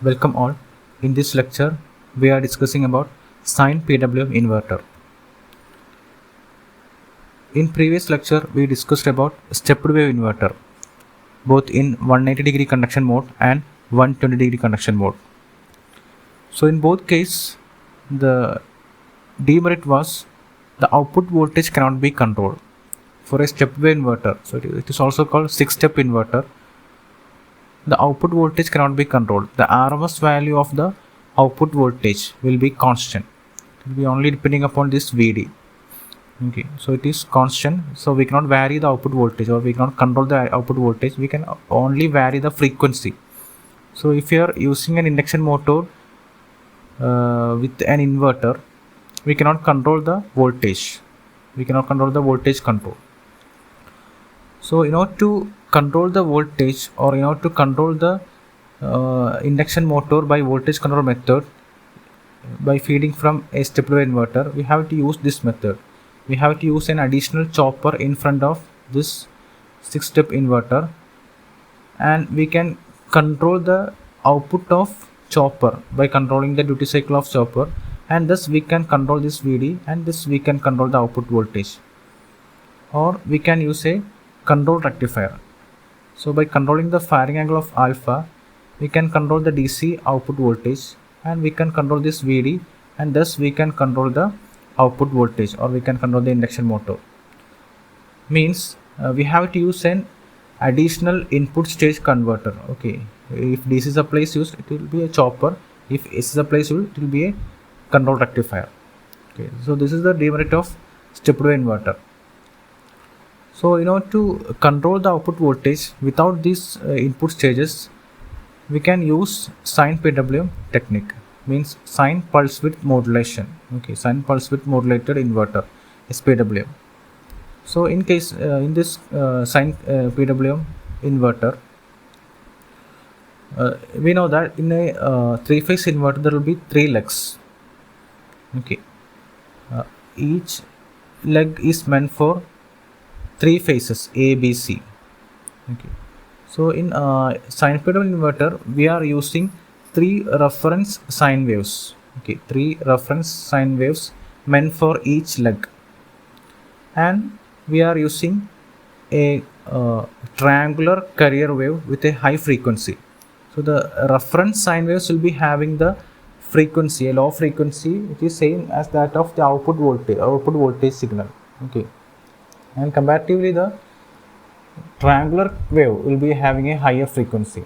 Welcome all. In this lecture, we are discussing about sine PWM inverter. In previous lecture, we discussed about stepped wave inverter, both in 180 degree conduction mode and 120 degree conduction mode. So in both cases, the demerit was the output voltage cannot be controlled. For a stepped wave inverter, so it is also called 6-step inverter, the output voltage cannot be controlled. The RMS value of the output voltage will be constant. It will be only depending upon this VD. Okay, so it is constant, so we cannot vary the output voltage, or we cannot control the output voltage. We can only vary the frequency. So if you are using an induction motor with an inverter, we cannot control the voltage. We cannot control the voltage control. So in order to control the voltage, or in order to control the induction motor by voltage control method, by feeding from a step wave inverter, we have to use this method. We have to use an additional chopper in front of this 6-step inverter, and we can control the output of chopper by controlling the duty cycle of chopper, and thus we can control this VD, and this we can control the output voltage. Or we can use a control rectifier. So by controlling the firing angle of alpha, we can control the DC output voltage, and we can control this VD, and thus we can control the output voltage, or we can control the induction motor. Means we have to use an additional input stage converter. Okay, if DC supply is used, it will be a chopper. If AC supply is used, it will be a control rectifier. Okay, so this is the demerit of stepped wave inverter. So in order to control the output voltage without these input stages, we can use sine PWM technique. Means sine pulse width modulation. Okay, sine pulse width modulated inverter, SPWM. So in case in this sine PWM inverter, we know that in a three-phase inverter there will be 3 legs. Okay, each leg is meant for 3 phases A, B, C. Okay, so in sine PWM inverter, we are using 3 reference sine waves. Okay, 3 reference sine waves meant for each leg, and we are using a triangular carrier wave with a high frequency. So the reference sine waves will be having the frequency, a low frequency, which is same as that of the output voltage signal. Okay, and comparatively the triangular wave will be having a higher frequency.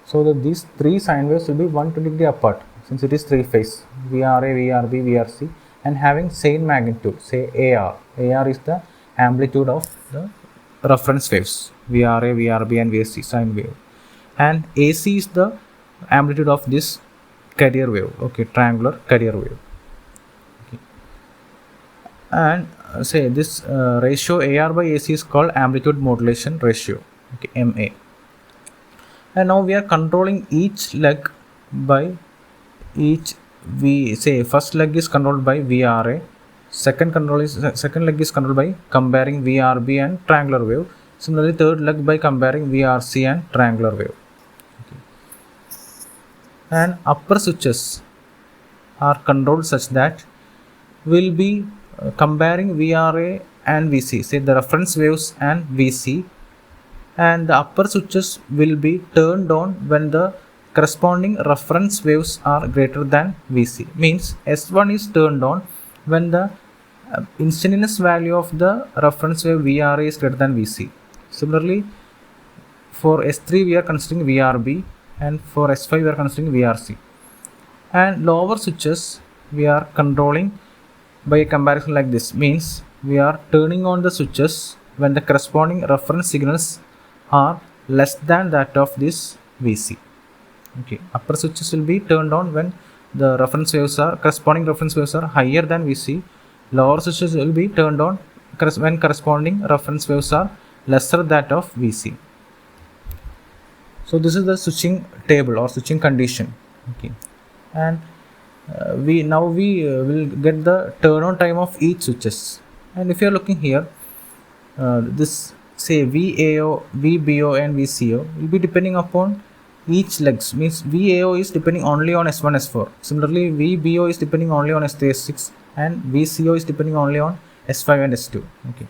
So these 3 sine waves will be 120 degree apart, since it is 3 phase, VRA, VRB, VRC, and having same magnitude, say AR. AR is the amplitude of the reference waves, VRA, VRB, and VSC sine wave, and AC is the amplitude of this carrier wave. Okay, triangular carrier wave. Okay, and say this ratio AR by AC is called amplitude modulation ratio. Okay, MA. And now we are controlling each leg by each say first leg is controlled by VRA, second leg is controlled by comparing VRB and triangular wave. Similarly, third leg by comparing VRC and triangular wave. Okay, and upper switches are controlled such that will be comparing VRA and VC, say the reference waves and VC, and the upper switches will be turned on when the corresponding reference waves are greater than VC. Means S1 is turned on when the instantaneous value of the reference wave VRA is greater than VC. Similarly, for S3 we are considering VRB, and for S5 we are considering VRC. And lower switches we are controlling by a comparison like this. Means we are turning on the switches when the corresponding reference signals are less than that of this VC. Okay, upper switches will be turned on when the corresponding reference waves are higher than VC. Lower switches will be turned on when corresponding reference waves are lesser that of VC. So this is the switching table or switching condition. Okay, and we will get the turn on time of each switches. And if you are looking here, this say VAO, VBO, and VCO will be depending upon each legs means VAO is depending only on S1 S4. Similarly VBO is depending only on S3 S6 and VCO is depending only on S5 and S2. Okay,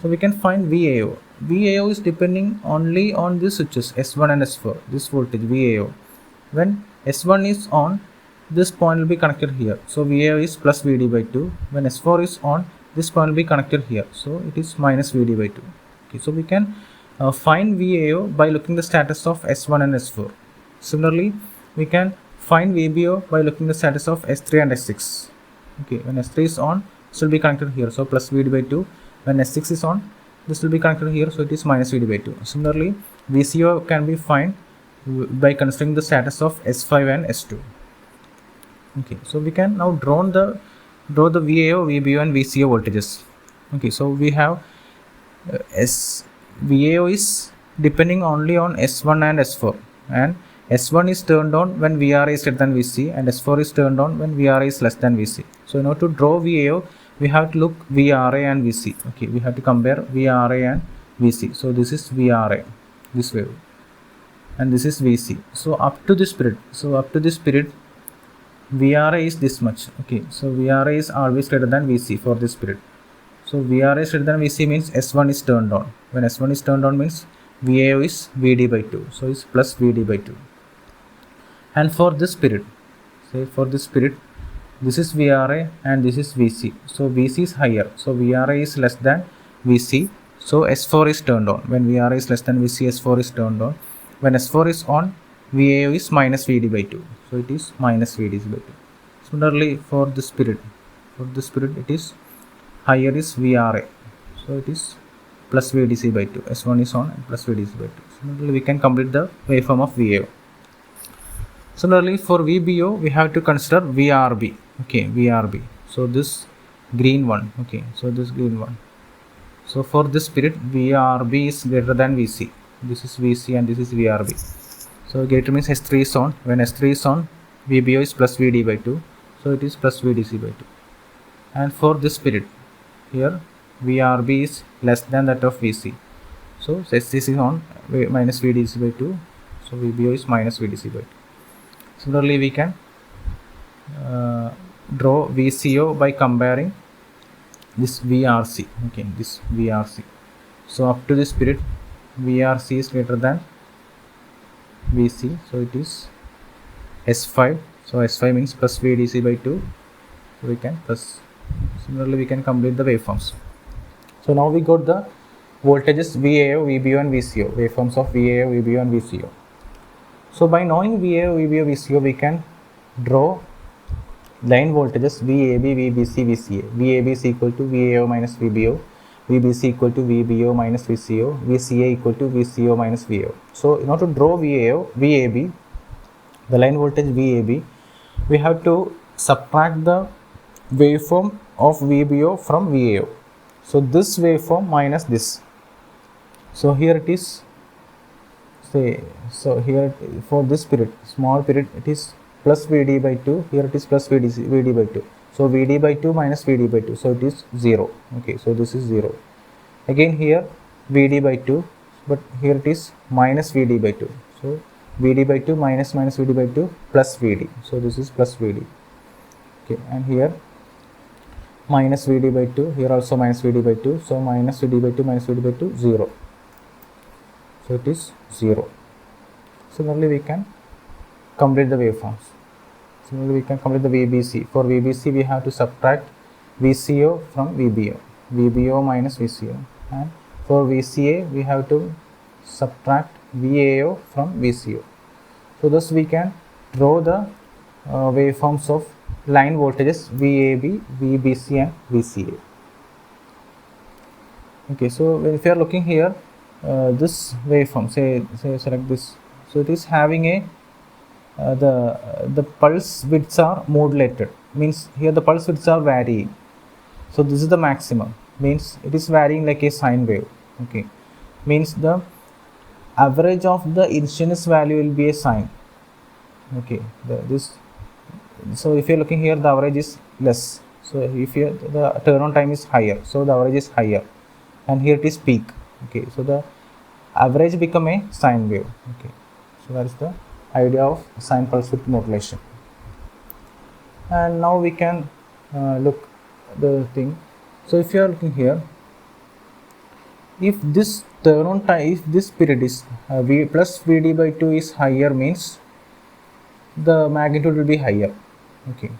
so we can find VAO. VAO is depending only on these switches S1 and S4, this voltage VAO. When S1 is on, this point will be connected here, so VAO is plus VD by 2. When S4 is on, this point will be connected here, so it is minus VD by 2. Okay, so we can find VAO by looking the status of S1 and S4. Similarly, we can find VBO by looking the status of S3 and S6. Okay, when S3 is on, this will be connected here, so plus VD by 2. When S6 is on, this will be connected here, so it is minus VD by 2. Similarly, VCO can be found by considering the status of S5 and S2. Okay, so we can now draw the VAO, VBO and VCO voltages. Okay, so we have VAO is depending only on S1 and S4, and S1 is turned on when VRA is greater than VC, and S4 is turned on when VRA is less than VC. So in order to draw VAO, we have to look VRA and VC. Okay, we have to compare VRA and VC. So this is VRA, this wave, and this is VC. So up to this period, VRA is this much. Okay, so VRA is always greater than VC for this period. So VRA is greater than VC means S1 is turned on. When S1 is turned on means VAO is VD by 2. So it's plus VD by 2. And for this period, say for this period, this is VRA and this is VC. So VC is higher. So VRA is less than VC. So S4 is turned on. When VRA is less than VC, S4 is turned on. When S4 is on, VAO is minus VD by 2. So it is minus VD by 2. Similarly, for this period, it is higher is VRA. So it is plus VDC by 2. S1 is on and plus VDC by 2. Similarly, we can complete the waveform of VAO. Similarly, for VBO, we have to consider VRB. Okay, VRB. So this green one. Okay, so this green one. So for this period, VRB is greater than VC. This is VC and this is VRB. So greater means S3 is on. When S3 is on, VBO is plus VD by 2. So it is plus VDC by 2. And for this period, here VRB is less than that of VC. So S3 is on, minus VDC by 2. So VBO is minus VDC by 2. Similarly, we can draw VCO by comparing this VRC. Okay, this VRC. So up to this period, VRC is greater than VC. So it is S5. So S5 means plus VDC by 2. So we can plus. Similarly, we can complete the waveforms. So now we got the voltages VAO, VBO and VCO, waveforms of VAO, VBO and VCO. So by knowing VAO, VBO, VCO, we can draw line voltages VAB, VBC, VCA. VAB is equal to VAO minus VBO, VBC equal to VBO minus VCO, VCA equal to VCO minus VAO. So in order to draw VAB, the line voltage VAB, we have to subtract the waveform of VBO from VAO. So this waveform minus this. So here it is, so here for this period, small period, it is plus VD by 2, here it is plus VD by 2. So VD by 2 minus VD by 2, so it is 0. Okay, so this is 0. Again here VD by 2, but here it is minus VD by 2. So VD by 2 minus VD by 2 plus VD. So this is plus VD. Okay, and here minus VD by 2, here also minus VD by 2. So minus VD by 2 minus VD by 2, 0. So it is 0. Similarly, we can complete the waveforms. Similarly, we can complete the VBC. For VBC, we have to subtract VCO from VBO. VBO minus VCO. And for VCA, we have to subtract VAO from VCO. So thus we can draw the waveforms of line voltages VAB, VBC and VCA. Okay, so if you are looking here, this waveform, say select this. So it is having a the pulse widths are modulated, means here the pulse widths are varying. So this is the maximum, means it is varying like a sine wave. Okay, means the average of the instantaneous value will be a sine. Okay, so if you are looking here, the average is less. So if the turn on time is higher, so the average is higher, and here it is peak. Okay, so the average become a sine wave. Okay, so that is the idea of sine pulse width modulation. And now we can look the thing. So if you are looking here, if this turn on time, if this period is v plus vd by 2 is higher, means the magnitude will be higher. Okay,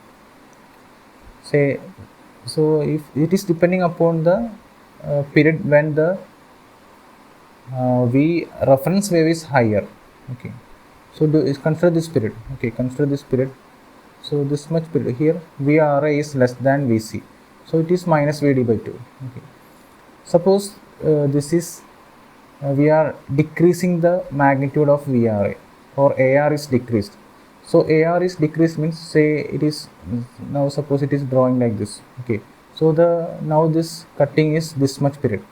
say, so if it is depending upon the period when the v reference wave is higher. Okay, so consider this period. Okay, consider this period. So this much period here, VRA is less than VC, so it is minus VD by 2. Okay, suppose this is we are decreasing the magnitude of VRA, or AR is decreased. So AR is decreased means, say it is now, suppose it is drawing like this. Okay, so the now this cutting is this much period,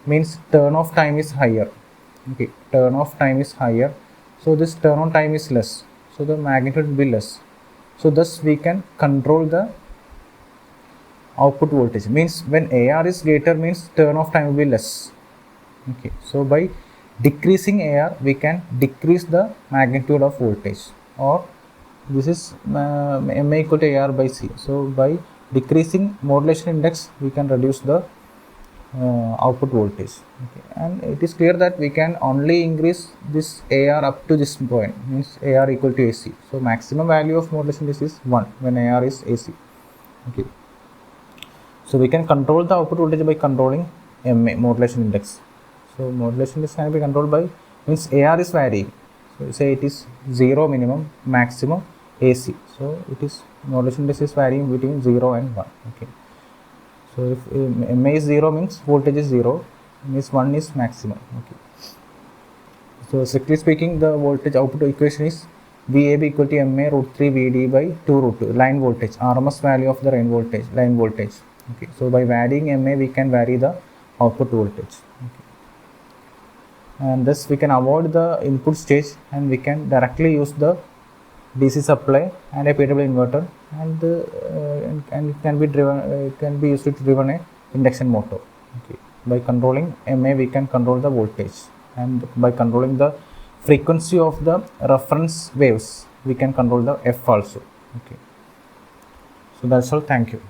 means turn off time is higher. Okay, turn off time is higher, so this turn on time is less, so the magnitude will be less. So thus we can control the output voltage, means when AR is greater means turn off time will be less. Okay, so by decreasing AR we can decrease the magnitude of voltage, or this is MA equal to AR by C. So by decreasing modulation index we can reduce the output voltage. Okay, and it is clear that we can only increase this AR up to this point, means AR equal to AC. So maximum value of modulation index is 1 when AR is AC. Okay, so we can control the output voltage by controlling MA modulation index. So modulation index can be controlled by, means AR is varying. So say it is 0 minimum, maximum AC. So it is modulation index is varying between 0 and 1. Okay. So if MA is 0 means voltage is 0, means 1 is maximum. Okay. So strictly speaking, the voltage output equation is VAB equal to MA root 3 VD by 2 root 2, line voltage, RMS value of the line voltage. Okay. So by varying MA we can vary the output voltage. Okay. And thus we can avoid the input stage, and we can directly use the DC supply and a PWM inverter, and it can be driven. It can be used to driven a induction motor. Okay. By controlling MA, we can control the voltage, and by controlling the frequency of the reference waves, we can control the F also. Okay. So that's all. Thank you.